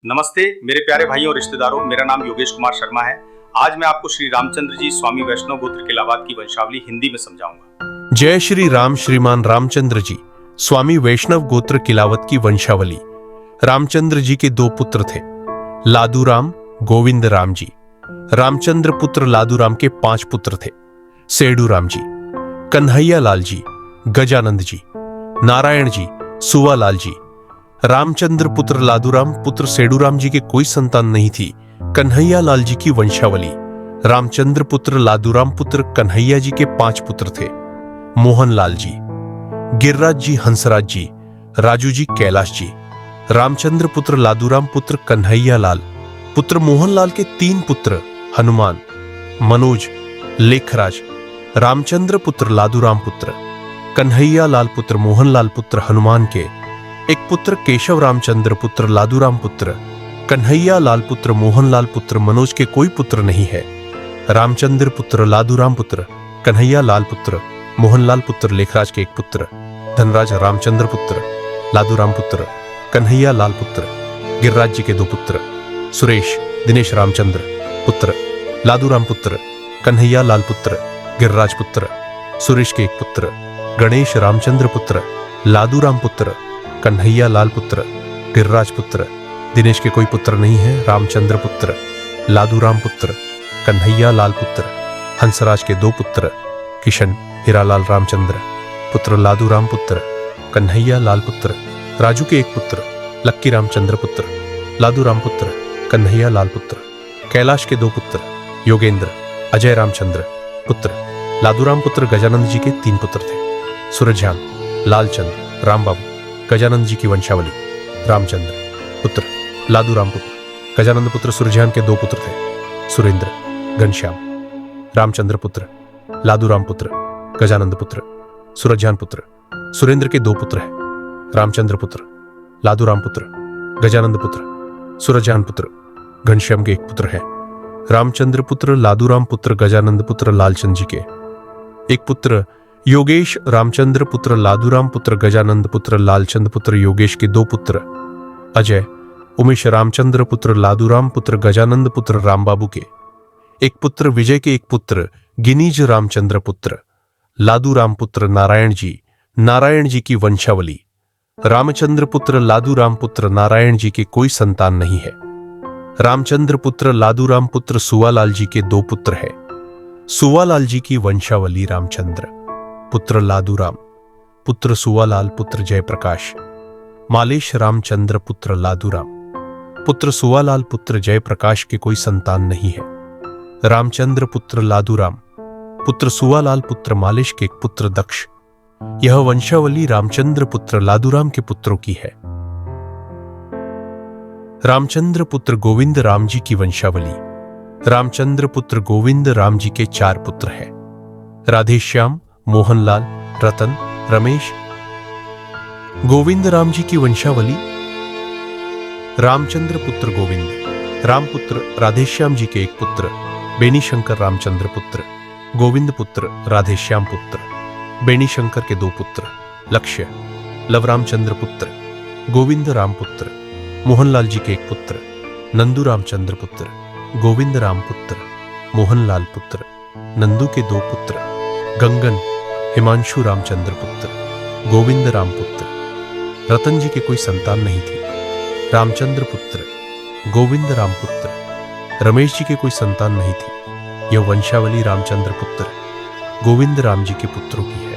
नमस्ते मेरे प्यारे भाइयों और रिश्तेदारों, मेरा नाम योगेश कुमार शर्मा है। आज मैं आपको श्री रामचंद्र जी स्वामी वैष्णव गोत्र किलावत की वंशावली हिंदी में समझाऊंगा। जय श्री राम। श्रीमान रामचंद्र जी स्वामी वैष्णव गोत्र किलावत की वंशावली। रामचंद्र जी के दो पुत्र थे, लादूराम, गोविंद राम जी। रामचंद्र पुत्र लादूराम के 5 पुत्र थे, सेडू राम जी, कन्हैया लाल जी, गजानंद जी, नारायण जी, सुवालाल जी। रामचंद्र पुत्र लादूराम पुत्र सेडूराम जी के कोई संतान नहीं थी। कन्हैया लाल जी की वंशावली। रामचंद्र पुत्र लादूराम पुत्र कन्हैया जी के 5 पुत्र थे, मोहनलाल जी, गिरिराज जी, हंसराज जी, राजू जी, कैलाश जी। रामचंद्र पुत्र लादूराम पुत्र कन्हैया लाल पुत्र मोहनलाल के 3 पुत्र, हनुमान, मनोज, लेखराज। रामचंद्र पुत्र लादूराम पुत्र कन्हैया लाल पुत्र मोहनलाल पुत्र हनुमान के एक पुत्र केशव रामचंद्र पुत्र लादूराम पुत्र कन्हैया लाल पुत्र मोहनलाल पुत्र मनोज के कोई पुत्र नहीं है। रामचंद्र पुत्र लादूराम पुत्र कन्हैया लाल पुत्र मोहनलाल पुत्र लेखराज के एक पुत्र, धनराज रामचंद्र पुत्र लादूराम पुत्र कन्हैया लाल पुत्र गिरिराज जी के 2 पुत्र, सुरेश दिनेश रामचंद्र पुत्र लादूराम पुत्र कन्हैया लाल पुत्र गिरिराज पुत्र, सुरेश के एक पुत्र, गणेश रामचंद्र पुत्र लादूराम पुत्र कन्हैया लाल पुत्र गिरिराज पुत्र। दिनेश के कोई पुत्र नहीं है। रामचंद्र पुत्र लादूराम पुत्र कन्हैया लाल पुत्र हंसराज के 2 पुत्र, किशन हीरालाल रामचंद्र पुत्र लादूराम पुत्र कन्हैया लाल पुत्र, राजू के एक पुत्र, लक्की रामचंद्र पुत्र लादूराम पुत्र कन्हैया लाल पुत्र, कैलाश के 2 पुत्र, योगेंद्र अजय रामचंद्र पुत्र लादूराम पुत्र। गजानंद जी के 3 पुत्र थे, सूरजहान, लालचंद, रामबाबू। गजानंद जी की वंशावली। रामचंद्र पुत्र लादूराम पुत्र गजानंद पुत्र सूरजहान के 2 पुत्र थे, सुरेंद्र, घनश्याम। रामचंद्र पुत्र लादूराम पुत्र गजानंद पुत्र सूरजहान पुत्र। सुरेंद्र के 2 पुत्र हैं, रामचंद्र पुत्र लादूराम पुत्र गजानंद पुत्र सूरजहान पुत्र। घनश्याम के एक पुत्र हैं, रामचंद्र पुत्र लादूराम पुत्र गजानंद पुत्र लालचंद जी के एक पुत्र, योगेश रामचंद्र पुत्र लादूराम पुत्र गजानंद पुत्र लालचंद पुत्र। योगेश के 2 पुत्र, अजय उमेश रामचंद्र पुत्र लादूराम पुत्र गजानंद पुत्र रामबाबू के एक पुत्र, विजय के एक पुत्र, गिनीज रामचंद्र पुत्र लादूराम पुत्र नारायण जी की वंशावली। रामचंद्र पुत्र लादूराम पुत्र नारायण जी के कोई संतान नहीं है। रामचंद्र पुत्र लादूराम पुत्र सुवालाल जी के 2 पुत्र हैं। सुवालाल जी की वंशावली। रामचंद्र पुत्र लादूराम पुत्र सुवालाल पुत्र जयप्रकाश, मालेश रामचंद्र पुत्र लादूराम पुत्र सुवालाल पुत्र जयप्रकाश के कोई संतान नहीं है। रामचंद्र पुत्र लादूराम पुत्र सुवालाल पुत्र मालेश के एक पुत्र दक्ष। यह वंशावली रामचंद्र पुत्र लादूराम के पुत्रों की है। रामचंद्र पुत्र गोविंद राम जी की वंशावली। रामचंद्र पुत्र गोविंद राम जी के 4 पुत्र हैं, राधेश्याम, मोहनलाल, रतन, रमेश। गोविंद राम जी की वंशावली। रामचंद्र पुत्र गोविंद राम पुत्र राधेश्याम जी के एक पुत्र, बेनीशंकर रामचंद्र पुत्र गोविंद पुत्र राधेश्याम पुत्र। बेनीशंकर के 2 पुत्र, लक्ष्य लव रामचंद्र पुत्र गोविंद राम पुत्र। मोहनलाल जी के एक पुत्र, नंदू रामचंद्र पुत्र गोविंद राम पुत्र मोहनलाल पुत्र। नंदू के 2 पुत्र, गंगन हिमांशु रामचंद्र पुत्र गोविंद राम पुत्र। रतन जी के कोई संतान नहीं थी। रामचंद्र पुत्र गोविंद राम पुत्र। रमेश जी के कोई संतान नहीं थी। यह वंशावली रामचंद्र पुत्र गोविंद राम जी के पुत्रों की है।